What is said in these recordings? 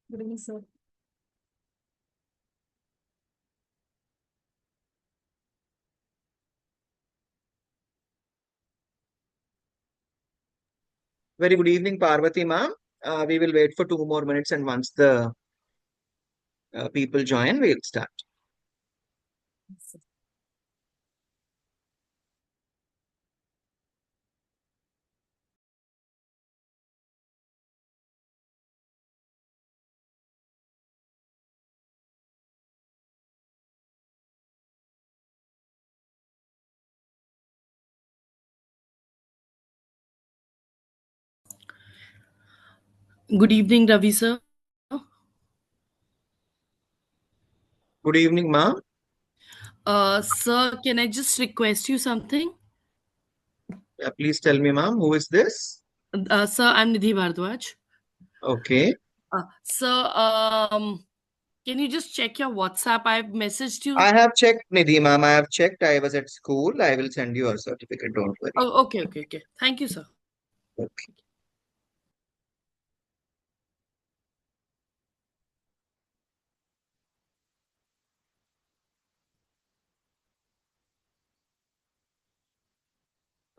Good evening, sir. Very good evening, Parvati ma'am. We will wait for 2 more minutes, and once the people join, we'll start. Good evening, Ravi sir. Good evening, ma'am. Sir, can I just request you something? Please tell me, ma'am, who is this? Sir, I'm Nidhi Bhardwaj. Okay. Sir, can you just check your WhatsApp? I've messaged you. I have checked, Nidhi ma'am. I have checked. I was at school. I will send you a certificate. Don't worry. Oh, okay. Thank you, sir. Okay.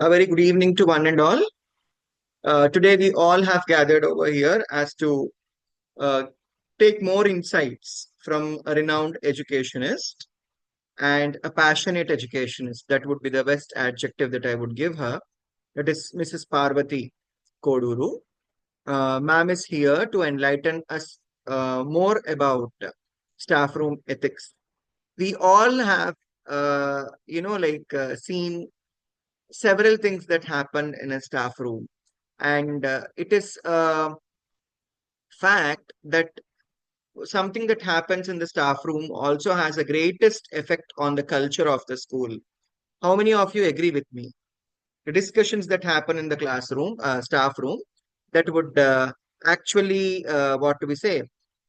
A very good evening to one and all. Today, we all have gathered over here as to uh, take more insights from a renowned educationist and a passionate educationist. That would be the best adjective that I would give her. That is Mrs. Parvati Koduru. Ma'am is here to enlighten us more about staff room ethics. We all have, seen several things that happen in a staff room, and it is a fact that something that happens in the staff room also has a greatest effect on the culture of the school. How many of you agree with me? The discussions that happen in the classroom, staff room, that would actually, what do we say,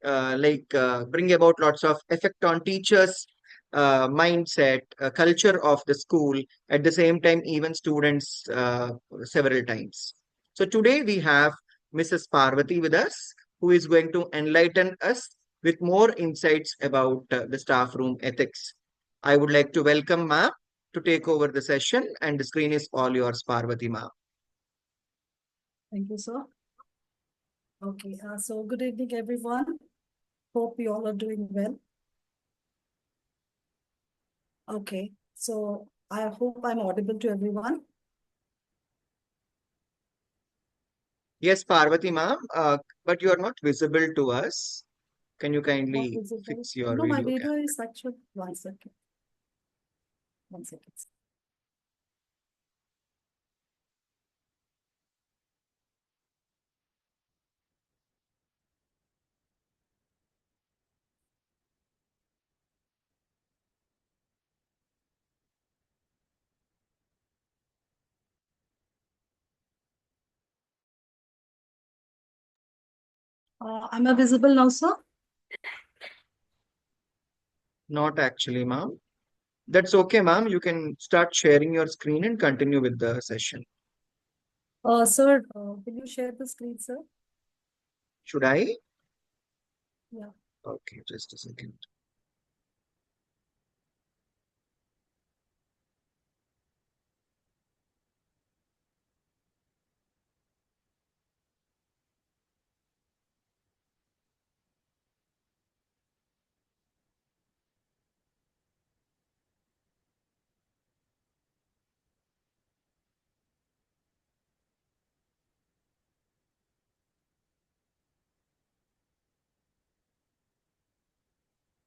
bring about lots of effect on teachers' mindset, culture of the school, at the same time, even students several times. So today we have Mrs. Parvati with us, who is going to enlighten us with more insights about the staff room ethics. I would like to welcome Ma to take over the session, and the screen is all yours, Parvati ma'am. Thank you, sir. Okay, so good evening, everyone. Hope you all are doing well. Okay, so I hope I'm audible to everyone. Yes, Parvati ma'am, but you are not visible to us. Can you kindly fix your No, my video video cam? is actually 1 second. 1 second. Am I visible now, sir? Not actually, ma'am. That's okay, ma'am. You can start sharing your screen and continue with the session. Sir, will you share the screen, sir? Should I? Yeah. Okay, just a second.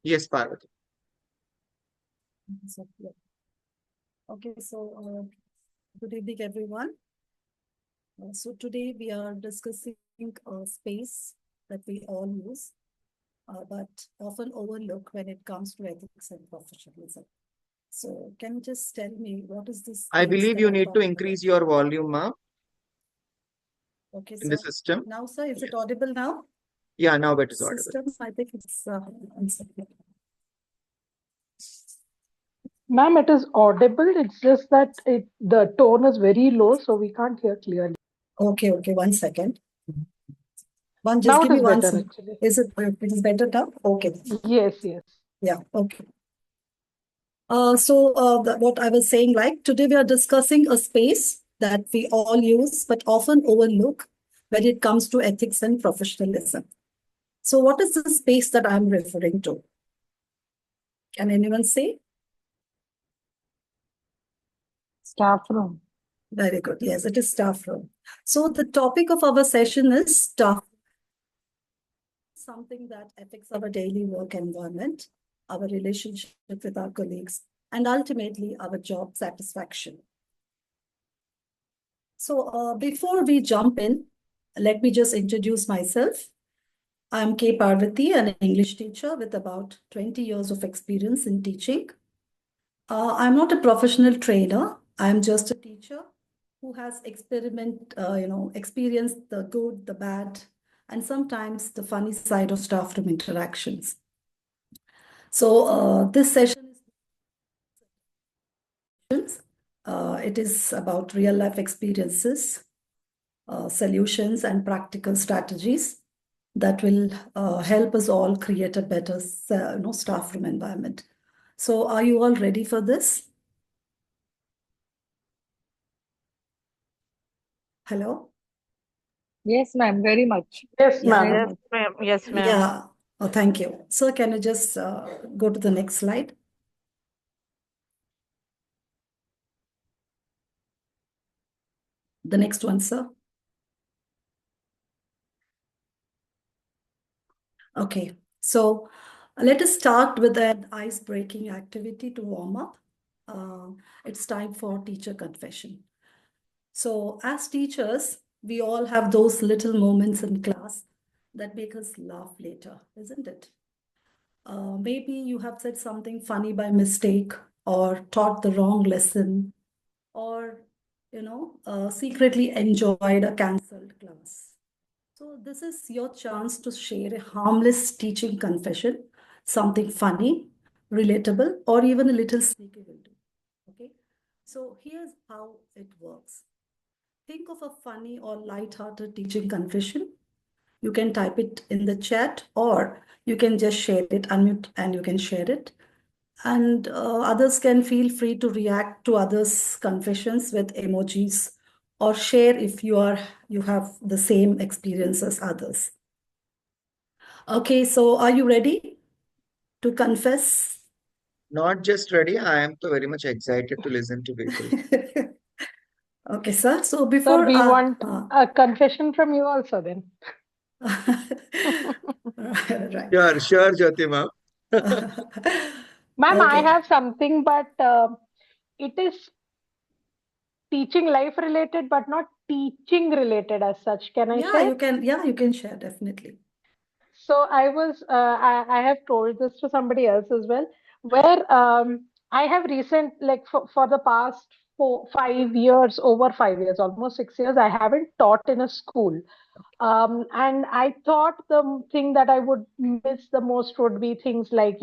Yes, Parvati. So, yeah. Okay, so good evening, everyone. So today we are discussing a space that we all use, but often overlook when it comes to ethics and professionalism. So can you just tell me what is this I space believe that you I'm need to talking increase about? your volume, ma'am, Okay, in the so system. now, sir, is Yes. it audible now? Yeah, now it is audible. System, I think it's 1 second. Ma'am, it is audible. It's just that the tone is very low, so we can't hear clearly. Okay, 1 second. One, just Now give it me is one. better actually. Is it better now? Okay. Yes, yes. Yeah. Okay. What I was saying, like today we are discussing a space that we all use but often overlook when it comes to ethics and professionalism. So what is the space that I'm referring to? Can anyone say? Staff room. Very good. Yes, it is staff room. So the topic of our session is staff, something that affects our daily work environment, our relationship with our colleagues, and ultimately our job satisfaction. So before we jump in, let me just introduce myself. I'm K. Parvati, an English teacher with about 20 years of experience in teaching. I'm not a professional trainer. I'm just a teacher who has experienced the good, the bad, and sometimes the funny side of staff room interactions. So this session it is about real life experiences, solutions, and practical strategies that will help us all create a better staff room environment. So are you all ready for this? Hello? Yes, ma'am, very much. Yes, Yeah. ma'am. Very much. Ma'am. Yes, ma'am. Yeah. Oh, thank you. So can you just go to the next slide? The next one, sir. Okay. So let us start with an ice-breaking activity to warm up. It's time for teacher confession. So as teachers, we all have those little moments in class that make us laugh later, isn't it? Maybe you have said something funny by mistake or taught the wrong lesson or, secretly enjoyed a cancelled class. So this is your chance to share a harmless teaching confession, something funny, relatable, or even a little sneaky will do. Okay. So here's how it works. Think of a funny or light-hearted teaching confession. You can type it in the chat or you can just share it, unmute, and you can share it. And others can feel free to react to others' confessions with emojis or share if you have the same experience as others. Okay, so are you ready to confess? Not just ready, I am so very much excited to listen to people. Okay, sir. So Sir, before we want a confession from you also then. right. Sure, Jyotima. Ma'am, I Okay. have something, but it is teaching life related, but not teaching related as such. Can I Yeah, share? you can share definitely. So I have told this to somebody else as well, where I have like for the past 5 years, over 5 years, almost 6 years, I haven't taught in a school. And I thought the thing that I would miss the most would be things like,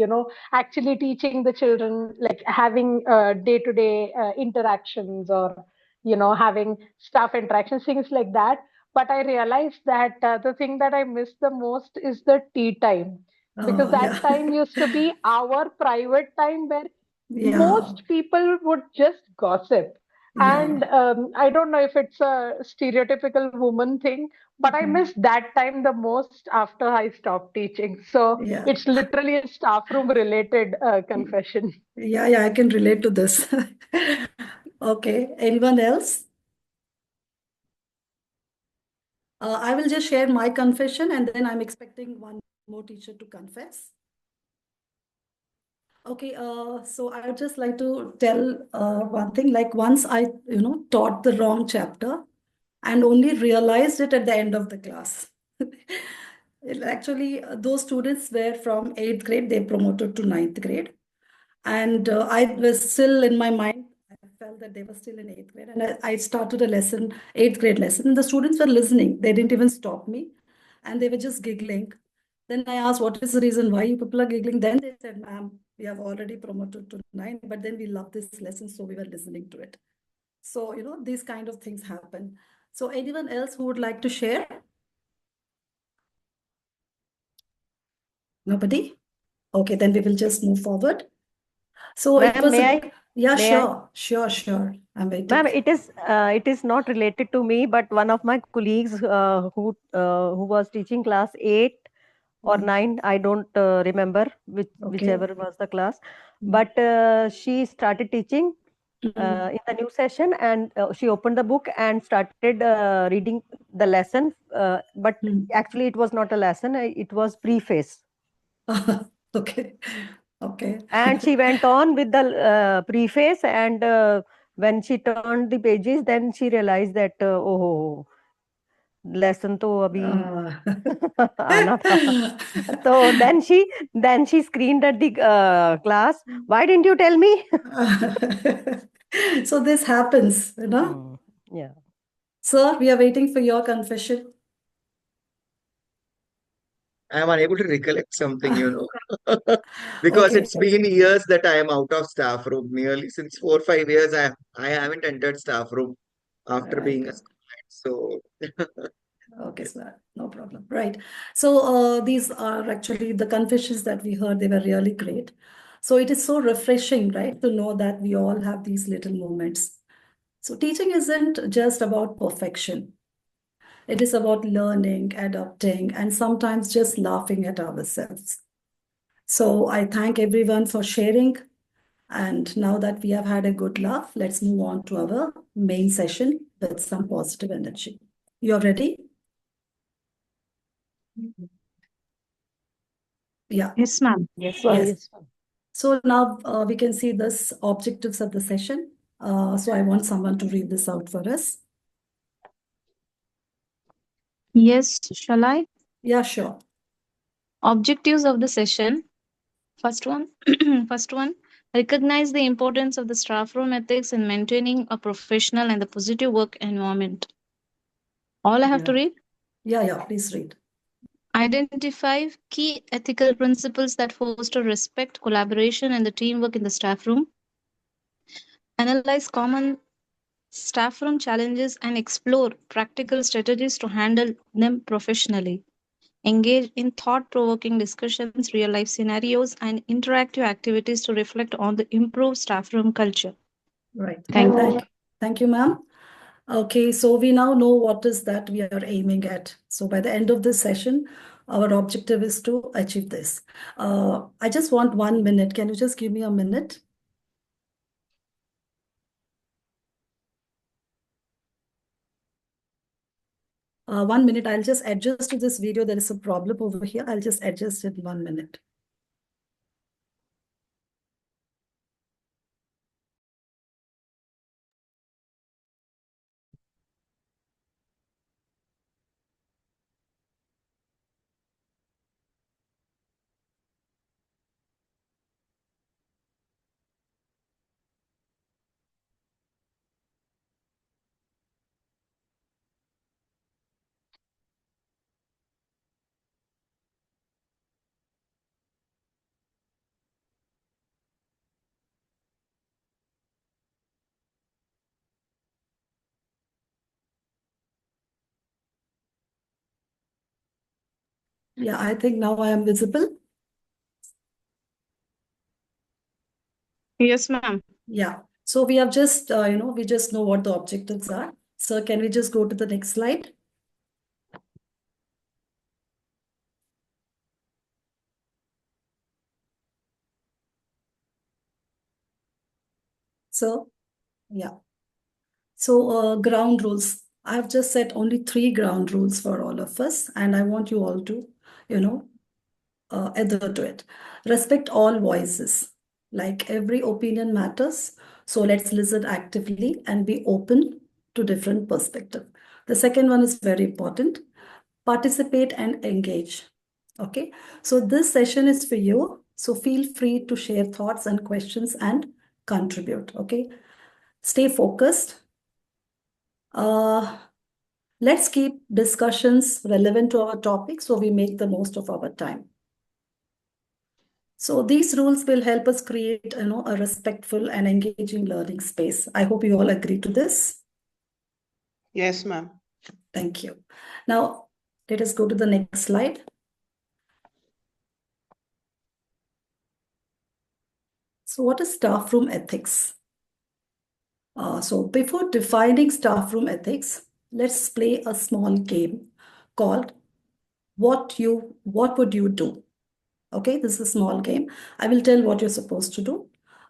actually teaching the children, like having day-to-day interactions or, having staff interactions, things like that. But I realized that the thing that I miss the most is the tea time, because Oh, that yeah. time used to be our private time where Yeah. most people would just gossip. Yeah. And I don't know if it's a stereotypical woman thing, but I miss that time the most after I stopped teaching. So Yeah. it's literally a staff room related confession. Yeah, I can relate to this. Okay, anyone else? I will just share my confession and then I'm expecting one more teacher to confess. Okay, so I would just like to tell one thing. Like once I, taught the wrong chapter and only realized it at the end of the class. Actually, those students were from 8th grade, they promoted to 9th grade. And I was still in my mind, I felt that they were still in 8th grade. And I started a lesson, 8th grade lesson, and the students were listening. They didn't even stop me and they were just giggling. Then I asked, what is the reason why you people are giggling? Then they said, ma'am, we have already promoted to 9, but then we love this lesson, so we were listening to it. So, these kind of things happen. So anyone else who would like to share? Nobody? Okay, then we will just move forward. So it Ma'am, was may a, I? yeah, May I? sure. I'm waiting. Ma'am, it is not related to me, but one of my colleagues who was teaching class 8 or 9, I don't remember Okay. whichever was the class, Mm. but she started teaching in the new session, and she opened the book and started reading the lesson, but actually it was not a lesson, it was preface. Okay. And she went on with the preface, and when she turned the pages, then she realized that oh, lesson to abhi आना था. So then she screamed at the class, why didn't you tell me? So this happens, you know. Yeah. Sir, we are waiting for your confession. I am unable to recollect something, because Okay. it's been years that I am out of staff room. Nearly since 4 or 5 years, I haven't entered staff room after Right. being a student. So Okay, sir. No problem. Right. So these are actually the confessions that we heard. They were really great. So it is so refreshing, right, to know that we all have these little moments. So teaching isn't just about perfection. It is about learning, adapting, and sometimes just laughing at ourselves. So I thank everyone for sharing. And now that we have had a good laugh, let's move on to our main session with some positive energy. You're ready? Yeah. Yes, ma'am. Yes, Well, ma'am. Yes. So now we can see this objectives of the session. So I want someone to read this out for us. Yes, shall I? Yeah, sure. Objectives of the session. First one, first one, recognize the importance of the staff room ethics in maintaining a professional and a positive work environment. All I have to read? Yeah, please read. Identify key ethical principles that foster respect, collaboration, and the teamwork in the staff room. Analyze common staff room challenges and explore practical strategies to handle them professionally. Engage in thought provoking discussions, real life scenarios, and interactive activities to reflect on the improved staff room culture. Right. Thank you. Thank you, ma'am. Okay, so we now know what is that we are aiming at. So by the end of this session, our objective is to achieve this. I just want 1 minute. Can you just give me a minute? One minute, I'll just adjust to this video. There is a problem over here. I'll just adjust it 1 minute. Yeah, I think now I am visible. Yes, ma'am. Yeah. So we have just, we just know what the objectives are. So can we just go to the next slide? So, yeah. So ground rules. I've just set only 3 ground rules for all of us, and I want you all to, adhere to it. Respect all voices. Like every opinion matters. So let's listen actively and be open to different perspective. The second one is very important. Participate and engage. Okay. So this session is for you. So feel free to share thoughts and questions and contribute. Okay. Stay focused. Let's keep discussions relevant to our topic so we make the most of our time. So these rules will help us create, a respectful and engaging learning space. I hope you all agree to this. Yes, ma'am. Thank you. Now, let us go to the next slide. So what is staffroom ethics? So before defining staffroom ethics, let's play a small game called what would you do? Okay, this is a small game. I will tell what you're supposed to do.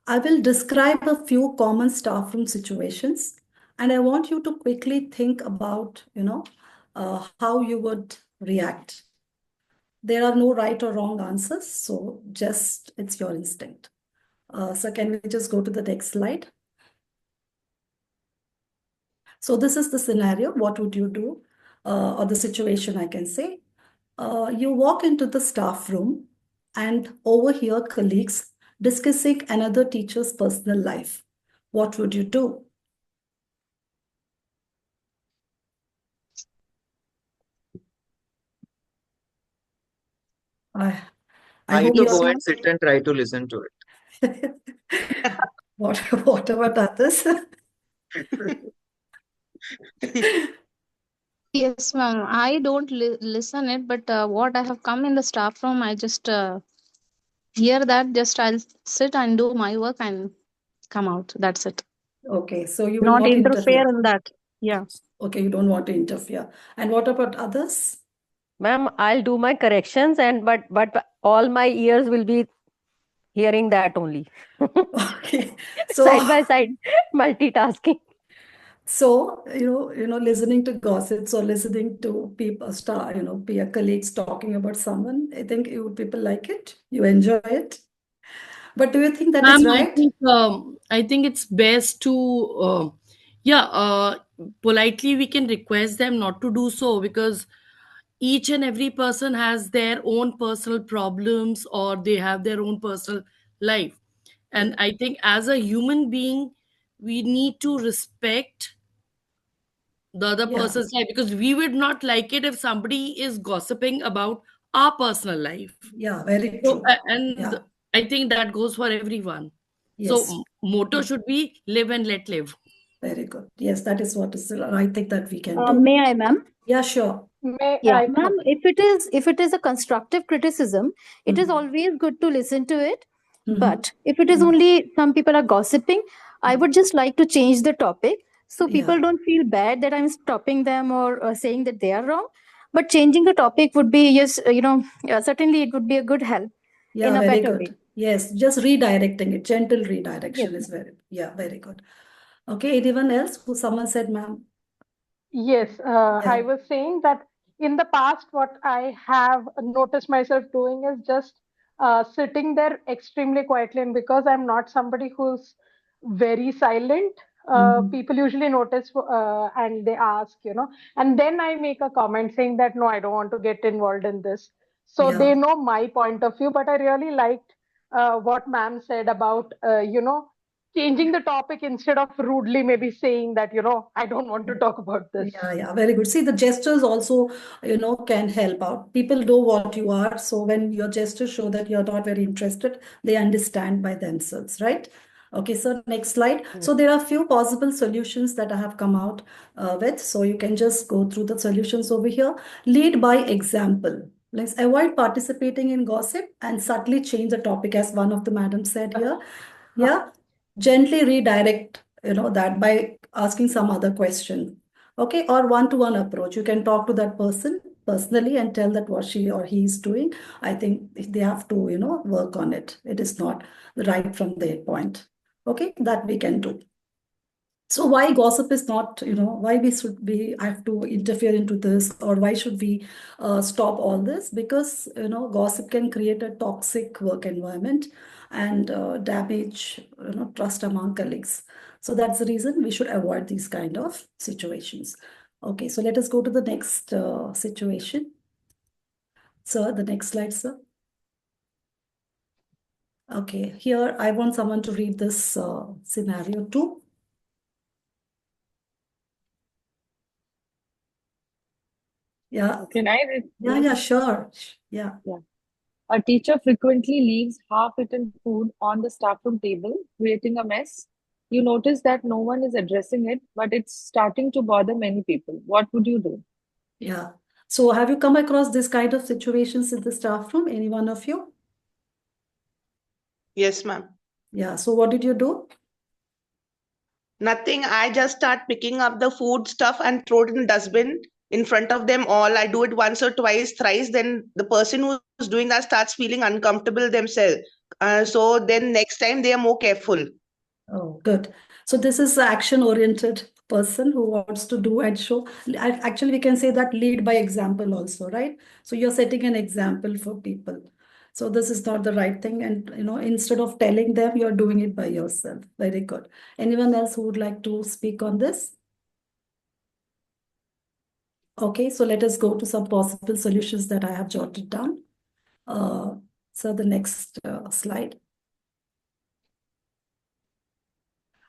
I will describe a few common staffroom situations, and I want you to quickly think about, how you would react. There are no right or wrong answers, so just it's your instinct. So can we just go to the next slide? So this is the scenario. What would you do? Or the situation, I can say. You walk into the staff room and overhear colleagues discussing another teacher's personal life. What would you do? I I hope to Yes, go you're and sit and try to listen to what about others? yes, ma'am. I don't listen it, but what I have come in the staff room, I just hear that. Just I'll sit and do my work and come out. That's it. Okay, so you will Not not interfere interfere. in that. Yeah. Okay, you don't want to interfere. And what about others? Ma'am, I'll do my corrections, and but all my ears will be hearing that only. Okay, Side so by side, multitasking. so listening to gossips or listening to people peer colleagues talking about someone, I think people like it. You enjoy it. But do you think that is Ma'am, right? I think it's best to yeah, politely we can request them not to do so, because each and every person has their own personal problems or they have their own personal life. And Yeah, I think as a human being, we need to respect the other yeah, person's life, because we would not like it if somebody is gossiping about our personal life. yeah, very So, true. and Yeah, I think that goes for everyone. So, yes, motto should be live and let live. very good. Yes, that is what is I think that we can do. May I, ma'am? Yeah, sure. May Yeah, I? ma'am, Okay. if it is a constructive criticism, it is Mhm. always good to listen to it. Mhm. But if it is Mhm. only some people are gossiping, I would just like to change the topic so people Yeah, don't feel bad that I'm stopping them or saying that they are wrong. But changing the topic would be, yes, certainly it would be a good help in yeah, a very better way. good. Yes, just redirecting it. Gentle Yes, redirection is ma'am. very good. Okay, anyone else who someone said, ma'am? Yes, I Yeah, was saying that in the past, what I have noticed myself doing is just sitting there extremely quietly. And because I'm not somebody who's very silent, Mhm. people usually notice and they ask, and then I make a comment saying that no, I don't want to get involved in this. So they Yeah, know my point of view, but I really liked what ma'am said about, changing the topic instead of rudely maybe saying that, I don't want to talk about this. yeah, very good. See, the gestures also, can help out. People know what you are, so when your gestures show that you're not very interested, they understand by themselves, right? Okay, so next slide. So there are few possible solutions that I have come out with. So you can just go through the solutions over here. Lead by example. Let's avoid participating in gossip and subtly change the topic, as one of the madam said here. Yeah, gently redirect, that by asking some other question. Okay, or one-to-one approach. You can talk to that person personally and tell that what she or he is doing. I think they have to, work on it. It is not right from their point. Okay, that we can do. So why gossip is not, why we should be have to interfere into this, or why should we stop all this? Because, gossip can create a toxic work environment and damage, trust among colleagues. So that's the reason we should avoid these kind of situations. Okay, so let us go to the next situation. Sir, the next slide, sir. Okay, here I want someone to read this scenario too. Yeah, Can I read? yeah, Yes. sure. Yeah. Yeah. A teacher frequently leaves half-eaten food on the staff room table, creating a mess. You notice that no one is addressing it, but it's starting to bother many people. What would you do? Yeah. So have you come across this kind of situations in the staff room? Any one of you? Yes, ma'am. Yeah. So what did you do? Nothing. I just start picking up the food stuff and throw it in the dustbin in front of them all. I do it once or twice, thrice. Then the person who's doing that starts feeling uncomfortable themselves. So then next time they are more careful. Oh, good. So this is an action-oriented person who wants to do and show. Actually, we can say that lead by example also, right? So you're setting an example for people. So this is not the right thing. And, instead of telling them, you're doing it by yourself. Very good. Anyone else who would like to speak on this? Okay, so let us go to some possible solutions that I have jotted down. So the next slide.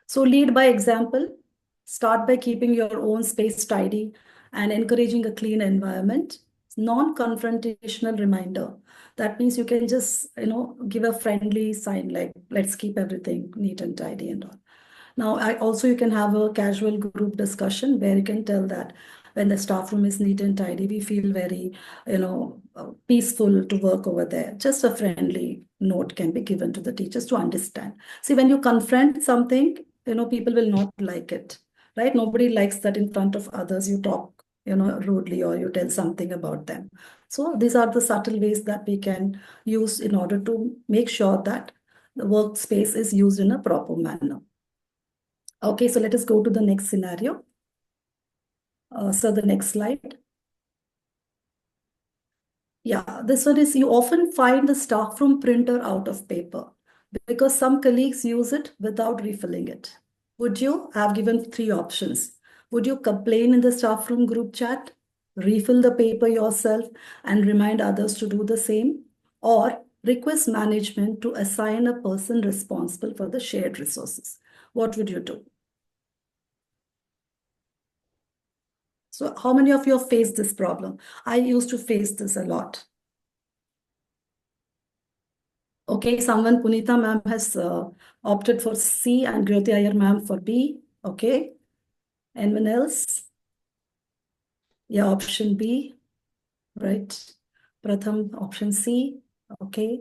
So lead by example. Start by keeping your own space tidy and encouraging a clean environment. Non-confrontational reminder. That means you can just, give a friendly sign like, let's keep everything neat and tidy and all. Now, you can have a casual group discussion where you can tell that when the staff room is neat and tidy, we feel very, peaceful to work over there. Just a friendly note can be given to the teachers to understand. See, when you confront something, people will not like it, right? Nobody likes that in front of others you talk, rudely or you tell something about them. So these are the subtle ways that we can use in order to make sure that the workspace is used in a proper manner. Okay, so let us go to the next scenario. So the next slide. Yeah, this one is you often find the staff room printer out of paper because some colleagues use it without refilling it. Would you have given 3 options? Would you complain in the staff room group chat, refill the paper yourself, and remind others to do the same? Or request management to assign a person responsible for the shared resources? What would you do? So how many of you have faced this problem? I used to face this a lot. Okay, someone, Punita ma'am has opted for C and Jyoti Iyer ma'am for B. Okay. Anyone else? Yeah, option B. Right. Pratham, option C. Okay.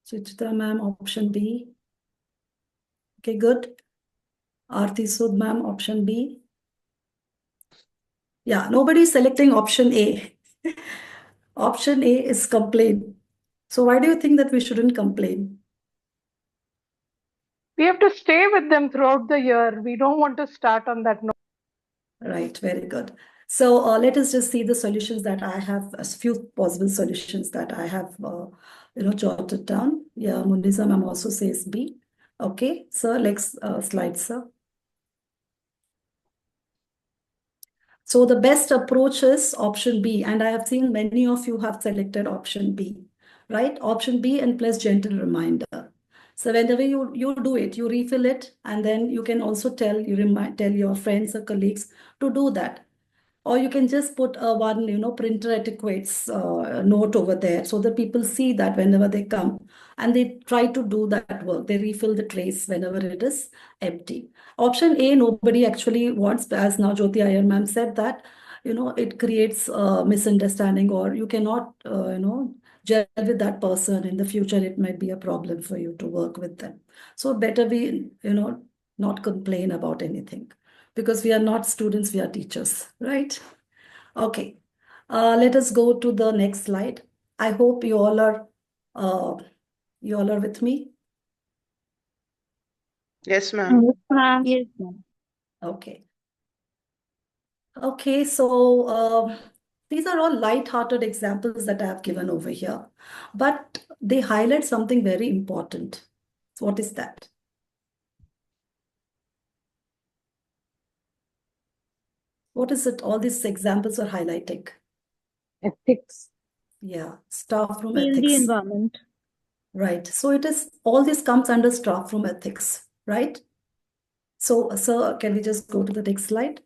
Suchitra ma'am, option B. Okay, good. Aarti Sood ma'am, option B. Yeah, nobody is selecting option A. Option A is complain. So why do you think that we shouldn't complain? We have to stay with them throughout the year. We don't want to start on that note. Right, very good. So let us just see the solutions that I have, a few possible solutions that I have, jotted down. Yeah, Munisa ma'am also says B. Okay, so next slide, sir. So the best approach is option B, and I have seen many of you have selected option B, right? Option B and plus gentle reminder. So whenever you do it, you refill it, and then you can also tell your friends or colleagues to do that. Or you can just put one, printer etiquettes note over there so that people see that whenever they come and they try to do that work, they refill the trays whenever it is empty. Option A, nobody actually wants, as now Jyoti Iyer ma'am said that, it creates misunderstanding or you cannot, gel with that person in the future. It might be a problem for you to work with them. So better we, not complain about anything because we are not students, we are teachers, right? Okay, let us go to the next slide. I hope uh, you all are with me. Yes, ma'am. Yes, ma'am. Okay. Okay, so these are all light-hearted examples that I have given over here, but they highlight something very important. So what is that? What is it all these examples are highlighting? Ethics. Yeah, staff room Healthy ethics. environment. Right. So it is all this comes under staff room ethics, right? So, sir, can we just go to the next slide?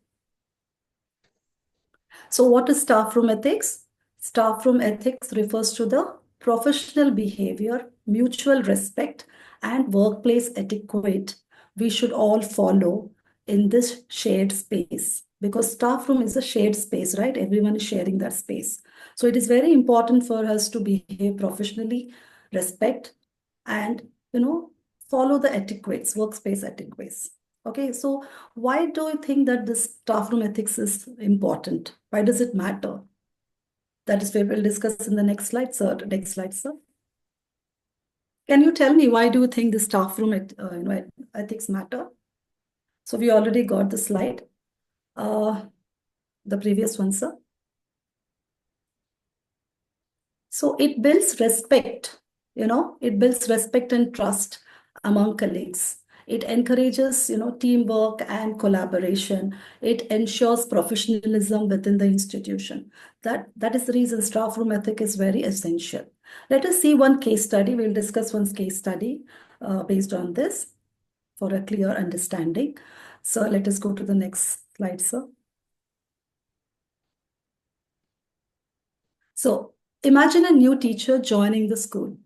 So what is staff room ethics? Staff room ethics refers to the professional behavior, mutual respect, and workplace etiquette we should all follow in this shared space. Because staff room is a shared space, right? Everyone is sharing that space. So it is very important for us to behave professionally, respect and, follow the etiquettes, workspace etiquettes. Okay, so why do you think that this staff room ethics is important? Why does it matter? That is what we'll discuss in the next slide, sir. Next slide, sir. Can you tell me why do you think the staff room ethics matter? So we already got the slide. The previous one, sir. So it builds respect, it builds respect and trust among colleagues. It encourages, teamwork and collaboration. It ensures professionalism within the institution. That is the reason staff room ethic is very essential. Let us see one case study. We'll discuss one case study based on this for a clear understanding. So let us go to the next slide, sir. So imagine a new teacher joining the school.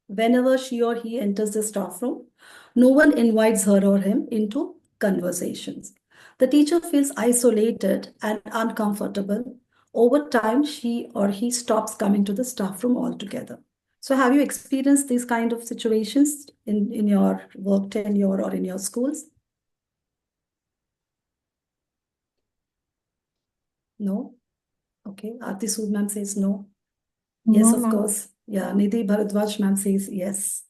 Whenever she or he enters the staff room, no one invites her or him into conversations. The teacher feels isolated and uncomfortable. Over time, she or he stops coming to the staff room altogether. So have you experienced these kind of situations in your work tenure or in your schools? No? Okay. Aarti Sood ma'am says no. Yes, No, of ma'am. course. Yeah, Nidhi Bharadwaj ma'am says yes.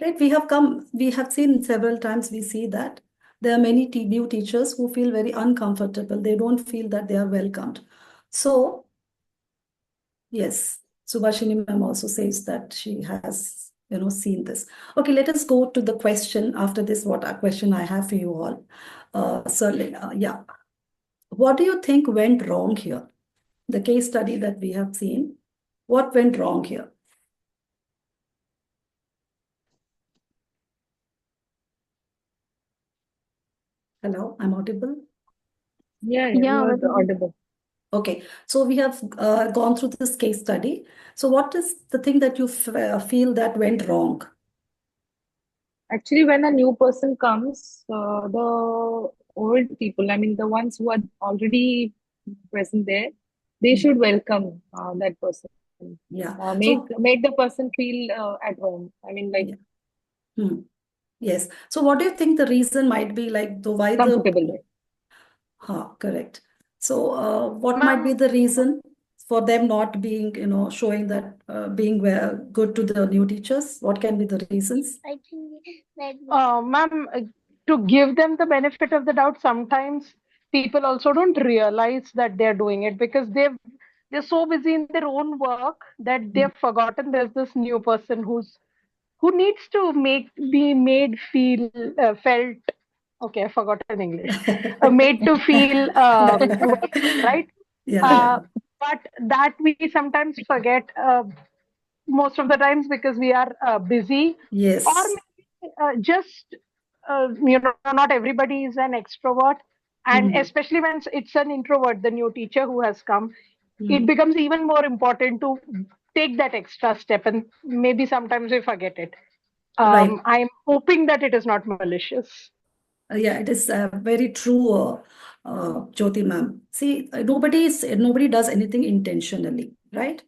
Right, we have seen several times, we see that there are many new teachers who feel very uncomfortable. They don't feel that they are welcomed. So, yes, Subhashini ma'am also says that she has, seen this. Okay, let us go to the question after this, what a question I have for you all. Yeah. What do you think went wrong here? The case study that we have seen, what went wrong here? Hello, I'm audible? Yeah, Yeah, you're audible. Okay, so we have gone through this case study. So what is the thing that you feel that went wrong? Actually, when a new person comes, the old people, I mean, the ones who are already present there, they should welcome that person. Yeah. Make the person feel at home. I mean, like Yeah. Yes. So what do you think the reason might be, like why comfortable there. Correct. So what might be the reason for them not being, showing that being good to the new teachers? What can be the reasons? Ma'am, to give them the benefit of the doubt, sometimes people also don't realize that they're doing it because they're so busy in their own work that they've forgotten there's this new person who needs to be made feel felt. Okay, I forgot in English. Made to feel welcome, right? Yeah. But that we sometimes forget most of the times because we are busy, or Yes. maybe just not everybody is an extrovert, and especially when it's an introvert, the new teacher who has come, it becomes even more important to take that extra step, and maybe sometimes we forget it. Right. I'm hoping that it is not malicious. Yeah, it is very true, Jyoti ma'am. See, nobody does anything intentionally, right?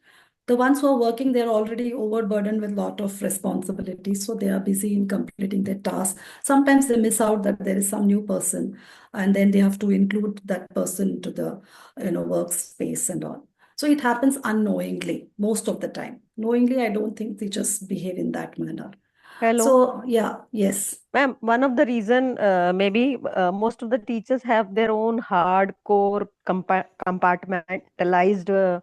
The ones who are working, they're already overburdened with a lot of responsibilities, so they are busy in completing their tasks. Sometimes they miss out that there is some new person, and then they have to include that person to the, workspace and all. So it happens unknowingly most of the time. Knowingly, I don't think they just behave in that manner. Hello. So yeah, yes. Ma'am, one of the reason maybe most of the teachers have their own hardcore compartmentalized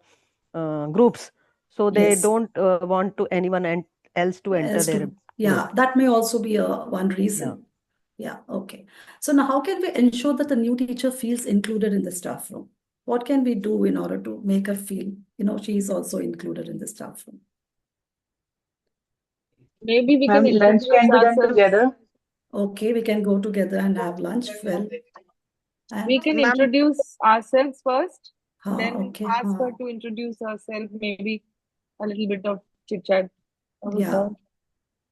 groups, so they Yes. don't want to anyone else to enter their Yeah, group. that may also be one Yeah. reason. Yeah, okay. So now how can we ensure that the new teacher feels included in the staff room? What can we do in order to make her feel, she is also included in the staff room? Maybe we Ma'am, can lunch introduce can be done ourselves. together. Okay, we can go together and have lunch. Well, We and can Ma'am, introduce ourselves first, then okay. ask her to introduce herself, maybe a little bit of chit chat with Yeah, her.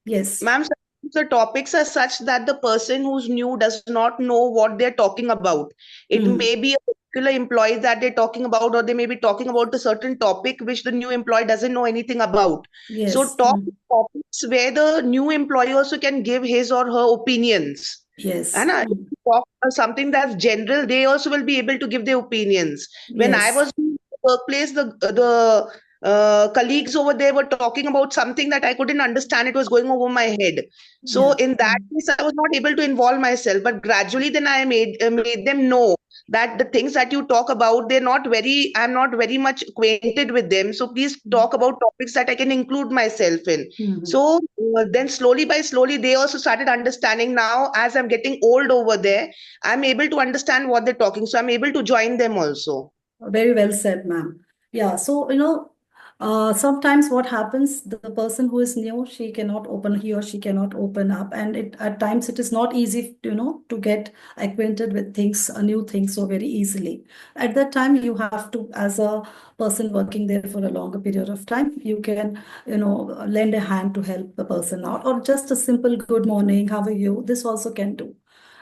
yes. ma'am, sometimes the topics are such that the person who's new does not know what they're talking about. It may be a particular employee that they're talking about, or they may be talking about a certain topic which the new employee doesn't know anything about. Yes. So talk topics where the new employee also can give his or her opinions. Yes. And if you talk something that's general, they also will be able to give their opinions. When I Yes. was in the workplace, the colleagues over there were talking about something that I couldn't understand. It was going over my head. So Yeah. in that case, I was not able to involve myself. But gradually, then I made them know that the things that you talk about, I'm not very much acquainted with them. So please talk about topics that I can include myself in. So then slowly by slowly, they also started understanding. Now, as I'm getting old over there, I'm able to understand what they're talking. So I'm able to join them also. Very well said, ma'am. Yeah, so sometimes what happens, the person who is new, he or she cannot open up, and at times it is not easy, to get acquainted with things, new things so very easily. At that time, you have to, as a person working there for a longer period of time, you can, lend a hand to help the person out, or just a simple good morning, how are you? This also can do.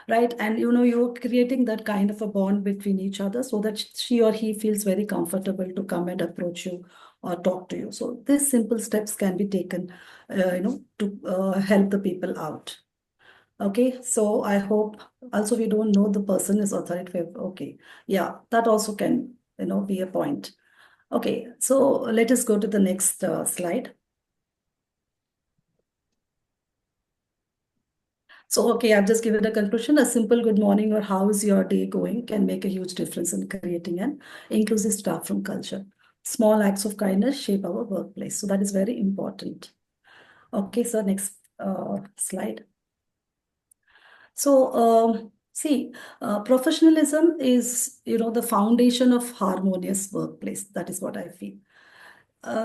Right, and you're creating that kind of a bond between each other so that she or he feels very comfortable to come and approach you or talk to you. So these simple steps can be taken to help the people out. Okay, so I hope also we don't know the person is authoritative. Okay, yeah, that also can be a point. Okay, so let us go to the next slide. So, okay, I've just given a conclusion. A simple good morning or how is your day going can make a huge difference in creating an inclusive staff room culture. Small acts of kindness shape our workplace. So that is very important. Okay, so next slide. So, see, professionalism is, the foundation of harmonious workplace. That is what I feel.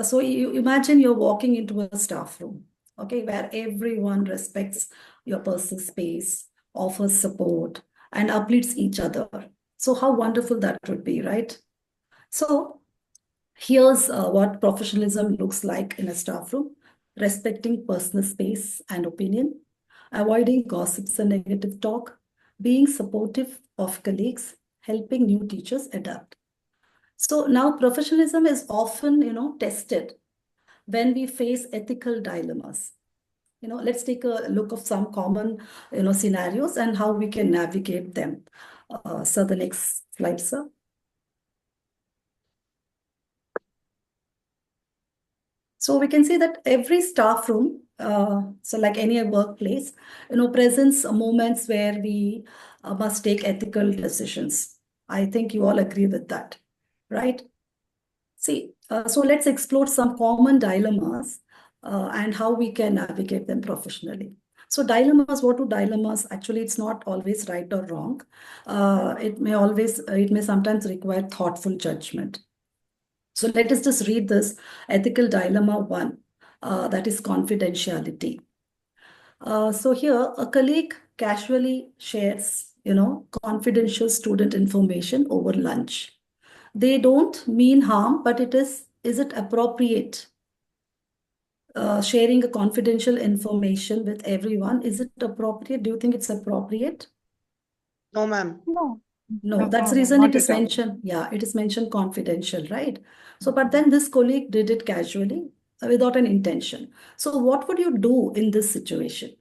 So you imagine you're walking into a staff room, okay, where everyone respects your personal space, offers support, and uplifts each other. So how wonderful that would be, right? So here's what professionalism looks like in a staff room: respecting personal space and opinion, avoiding gossips and negative talk, being supportive of colleagues, helping new teachers adapt. So now professionalism is often, tested when we face ethical dilemmas. Let's take a look of some common, scenarios and how we can navigate them. So the next slide, sir. So we can see that every staff room, so like any workplace, presents moments where we must take ethical decisions. I think you all agree with that, right? See, so let's explore some common dilemmas and how we can navigate them professionally. So dilemmas, what do dilemmas? Actually, it's not always right or wrong. It may sometimes require thoughtful judgment. So let us just read this ethical dilemma 1, that is confidentiality. So here, a colleague casually shares, confidential student information over lunch. They don't mean harm, but is it appropriate? Sharing a confidential information with everyone, is it appropriate? Do you think it's appropriate? No, ma'am. No. No, that's the No, reason not it is at all. mentioned. Yeah, it is mentioned confidential, right? So, but then this colleague did it casually without an intention. So what would you do in this situation?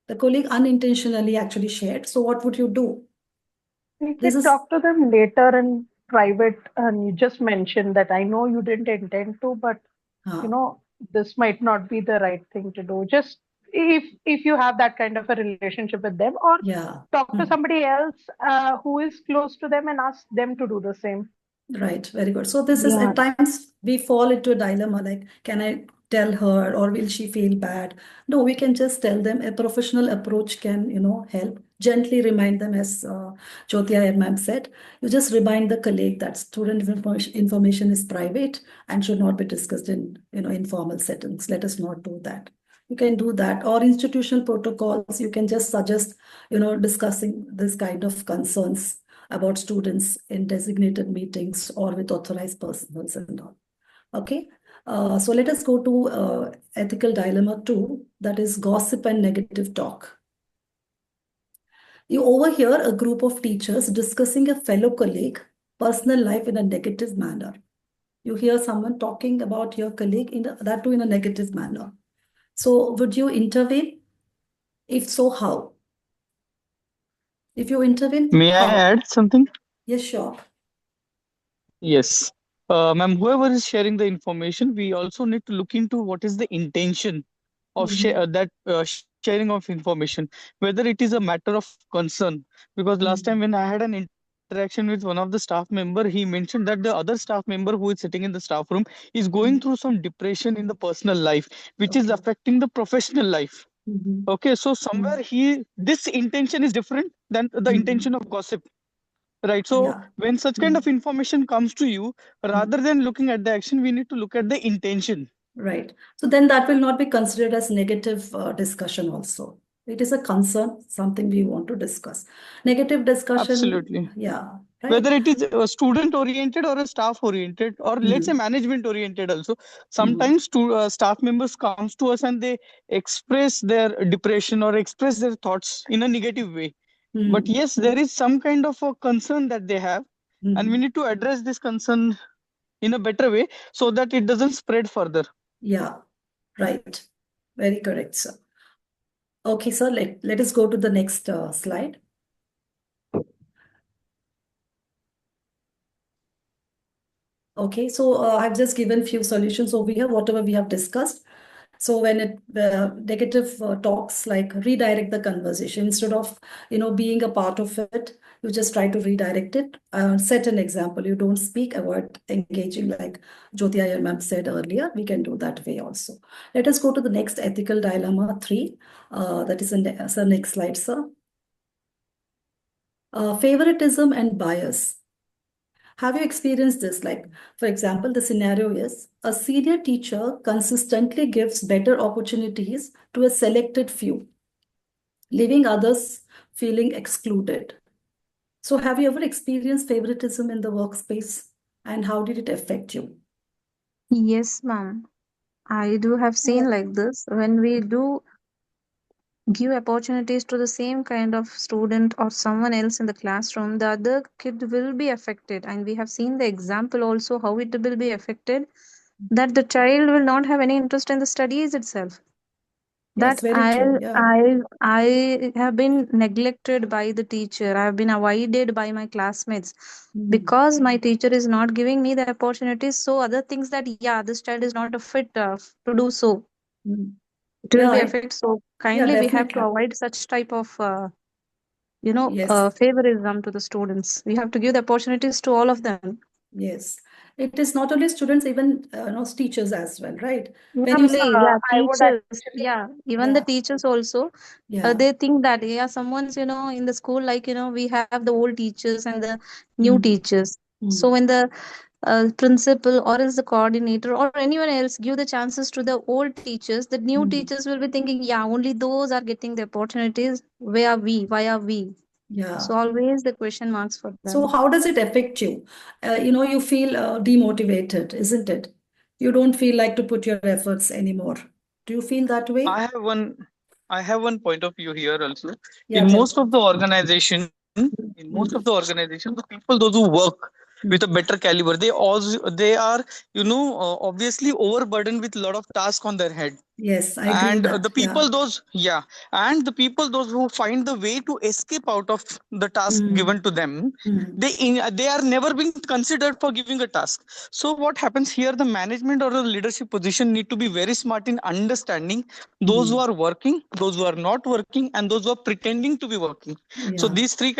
The colleague unintentionally actually shared. So what would you do? You This can is, talk to them later in private, and you just mention that I know you didn't intend to, but you know, this might not be the right thing to do. Just if you have that kind of a relationship with them, or yeah. talk to somebody else who is close to them and ask them to do the same. Right, very good. So this is Yeah. at times we fall into a dilemma like, can I tell her or will she feel bad? No, we can just tell them. A professional approach can, help. Gently remind them, as Jyotia ma'am said, you just remind the colleague that student information is private and should not be discussed in, informal settings. Let us not do that. You can do that. Or institutional protocols, you can just suggest, discussing this kind of concerns about students in designated meetings or with authorized persons and all. Okay, so let us go to ethical dilemma 2, that is gossip and negative talk. You overhear a group of teachers discussing a fellow colleague personal life in a negative manner. You hear someone talking about your colleague that too in a negative manner. So would you intervene? If so, how? If you intervene, May I how? add something? Yes, sure. Yes. Ma'am, whoever is sharing the information, we also need to look into what is the intention of sharing of information, whether it is a matter of concern. Because last time when I had an interaction with one of the staff member, he mentioned that the other staff member who is sitting in the staff room is going through some depression in the personal life, which is Okay. affecting the professional life. Okay, so somewhere this intention is different than the intention of gossip. Right. So Yeah. when such kind of information comes to you, Mm. rather than looking at the action, we need to look at the intention. Right. So then that will not be considered as negative discussion also. It is a concern, something we want to discuss. Negative discussion, Absolutely. yeah, right. Whether it is student oriented or a staff oriented, or let's say management oriented also. Sometimes staff members comes to us and they express their depression or express their thoughts in a negative way. But yes, there is some kind of a concern that they have, and we need to address this concern in a better way so that it doesn't spread further. Yeah, right. Very correct, sir. Okay, sir, let us go to the next slide. Okay, so I've just given few solutions over here, whatever we have discussed. So when negative talks, like redirect the conversation instead of being a part of it, you just try to redirect it. Set an example. You don't speak, avoid engaging, like Jyoti Iyer ma'am said earlier. We can do that way also. Let us go to the next ethical dilemma 3. That is the next slide, sir. Favoritism and bias. Have you experienced this? Like, for example, the scenario is a senior teacher consistently gives better opportunities to a selected few, leaving others feeling excluded. So, have you ever experienced favoritism in the workspace, and how did it affect you? Yes, ma'am. I do have seen like this when we do give opportunities to the same kind of student or someone else in the classroom, the other kid will be affected. And we have seen the example also how it will be affected, that the child will not have any interest in the studies itself. Yes, That very true. Yeah. I have been neglected by the teacher. I have been avoided by my classmates because my teacher is not giving me the opportunities. So other things that yeah, this child is not a fit to do so. Mm. It will Yeah, be affected. So yeah, kindly we have to definitely. avoid such type of Yes. favorism to the students. We have to give the opportunities to all of them. Yes, it is not only students, even teachers as well, right? When you Family, yeah, I would teachers, actually, yeah, even the yeah, teachers also. yeah, They think that yeah, someone's in the school, like we have the old teachers and the new mm, teachers. So mm, when the principal or is the coordinator or anyone else give the chances to the old teachers, the new mm, teachers will be thinking, yeah, only those are getting the opportunities. Where are we? Why are we? yeah. So always the question marks for So them. how does it affect you? You feel demotivated, isn't it? You don't feel like to put your efforts anymore. Do you feel that way? I have one I have one point of view here also. Yeah, In tell most me. of the organization, Mm, the people those who work with mm, a better caliber, they are obviously overburdened with a lot of tasks on their head. yes, I agree And that. Yeah. the people those who find the way to escape out of the task Mm, given to them, mm, they are never being considered for giving a task. So what happens here, the management or the leadership position need to be very smart in understanding those who mm, are working, those who are not working, and those who are pretending to be working. So yeah. these three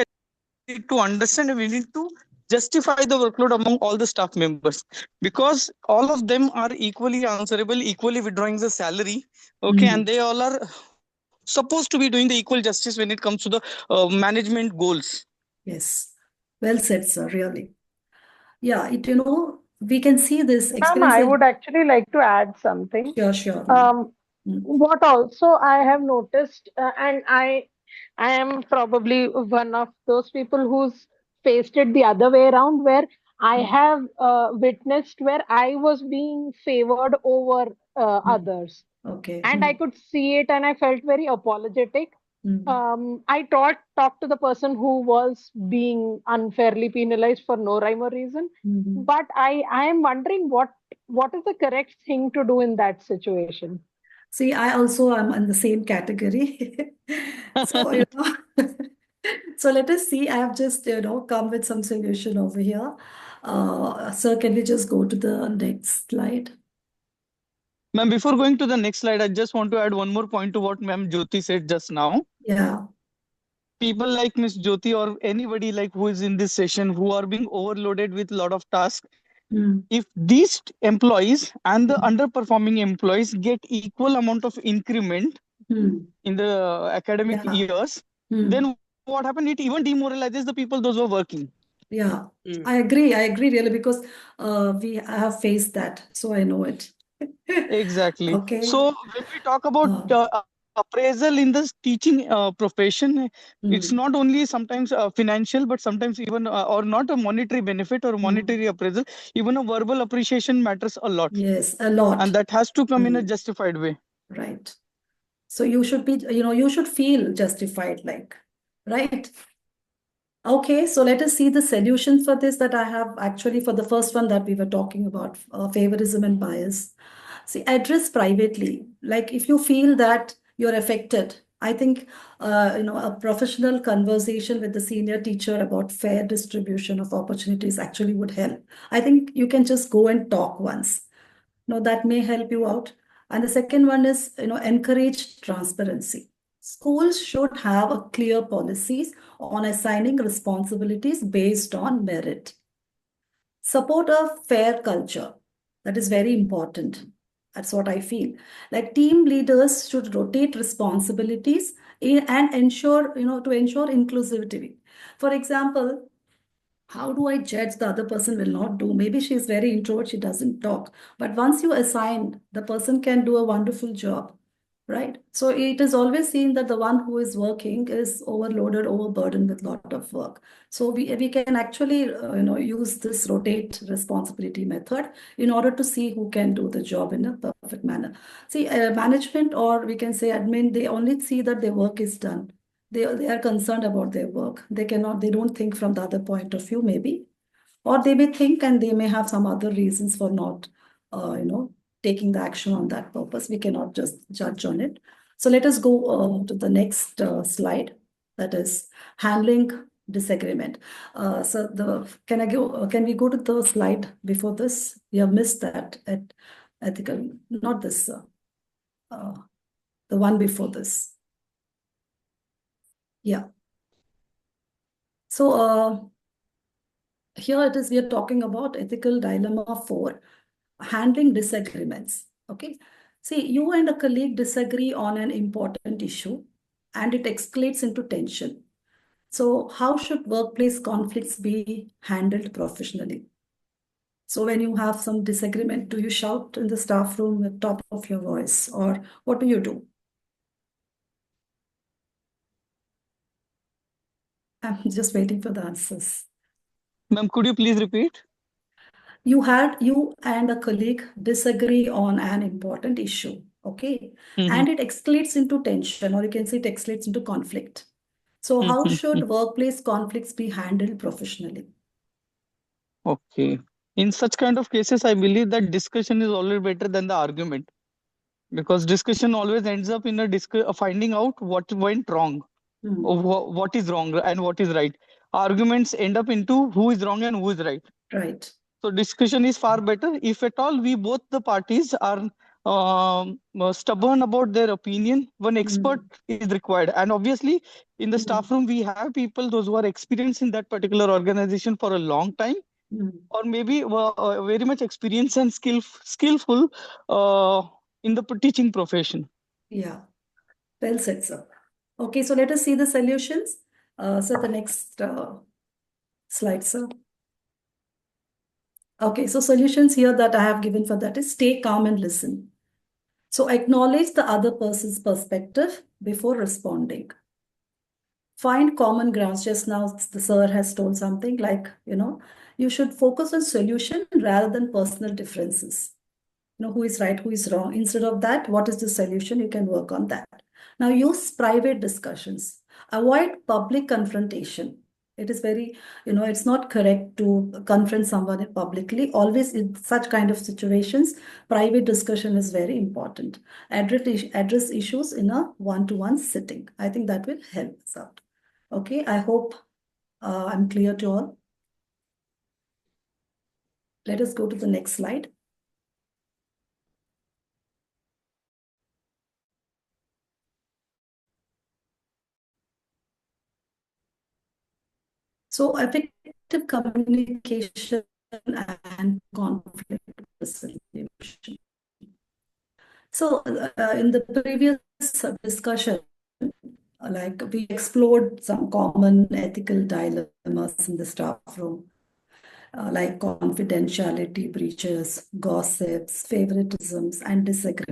need to understand, and we need to justify the workload among all the staff members, because all of them are equally answerable, equally withdrawing the salary. Okay, and Mm, they all are supposed to be doing the equal justice when it comes to the management goals. yes. Well said, sir, really. Yeah, we can see this ma'am, experience. I would actually like to add something. Sure, sure, ma'am. Um, Mm, what also I have noticed, and I am probably one of those people who's faced it the other way around, where I mm, have witnessed where I was being favored over mm. others, Okay. and I could see it, and I felt very apologetic. I talked to the person who was being unfairly penalized for no rhyme or reason. But I am wondering what is the correct thing to do in that situation. See, I also am in the same category. So, so let us see. I have just, come with some solution over here. Sir, can we just go to the next slide? Ma'am, before going to the next slide, I just want to add one more point to what Ma'am Jyoti said just now. Yeah. People like Miss Jyoti or anybody like who is in this session who are being overloaded with a lot of tasks, if these employees and the underperforming employees get equal amount of increment in the academic Yeah. years, then what happened? It even demoralizes the people those who are working. Yeah, I agree really because we have faced that, so I know it. Exactly. Okay. So when we talk about appraisal in the teaching profession, it's not only sometimes financial, but sometimes even or not a monetary benefit or monetary appraisal. Even a verbal appreciation matters a lot. Yes, a lot. And that has to come in a justified way. Right. So you should be, you should feel justified, like, right? Okay, so let us see the solution for this that I have actually for the first one that we were talking about, favorism and bias. See, address privately. Like if you feel that you're affected, I think, a professional conversation with the senior teacher about fair distribution of opportunities actually would help. I think you can just go and talk once. No, that may help you out. And the second one is, encourage transparency. Schools should have a clear policies on assigning responsibilities based on merit. Support a fair culture. That is very important. That's what I feel. Like team leaders should rotate responsibilities and ensure, to ensure inclusivity. For example, how do I judge the other person will not do? Maybe she's very introvert, she doesn't talk. But once you assign, the person can do a wonderful job, right? So it is always seen that the one who is working is overloaded, overburdened with lot of work. So we can actually, use this rotate responsibility method in order to see who can do the job in a perfect manner. See, management or we can say admin, they only see that their work is done. They are concerned about their work. They don't think from the other point of view, maybe. Or they may think and they may have some other reasons for not, taking the action on that purpose. We cannot just judge on it. So let us go to the next slide, that is handling disagreement. Can we go to the slide before this? We have missed that at ethical, not this, the one before this. Yeah. So here it is, we are talking about ethical dilemma 4, handling disagreements. Okay. See, you and a colleague disagree on an important issue and it escalates into tension. So how should workplace conflicts be handled professionally? So when you have some disagreement, do you shout in the staff room at top of your voice, or what do you do? I'm just waiting for the answers. Ma'am, could you please repeat? You and a colleague disagree on an important issue, okay? And it escalates into tension, or you can say it escalates into conflict. So how should workplace conflicts be handled professionally? Okay. In such kind of cases, I believe that discussion is always better than the argument, because discussion always ends up in finding out what went wrong, or what is wrong and what is right. Arguments end up into who is wrong and who is right. Right. So discussion is far better if at all we both the parties are stubborn about their opinion. One expert is required, and obviously in the staff room we have people those who are experienced in that particular organization for a long time, or maybe very much experienced and skillful in the teaching profession. Yeah, well said, sir. Okay, so let us see the solutions. So the next slide, sir. Okay, so solutions here that I have given for that is stay calm and listen. So acknowledge the other person's perspective before responding. Find common grounds. Just now, the sir has told something like, you should focus on solution rather than personal differences. Who is right, who is wrong. Instead of that, what is the solution? You can work on that. Now use private discussions. Avoid public confrontation. It is very, it's not correct to confront someone publicly. Always in such kind of situations, private discussion is very important. Address issues in a one-to-one sitting. I think that will help us out. Okay, I hope I'm clear to all. Let us go to the next slide. So effective communication and conflict resolution. So in the previous discussion, like we explored some common ethical dilemmas in the staff room, like confidentiality breaches, gossips, favoritisms, and disagreements.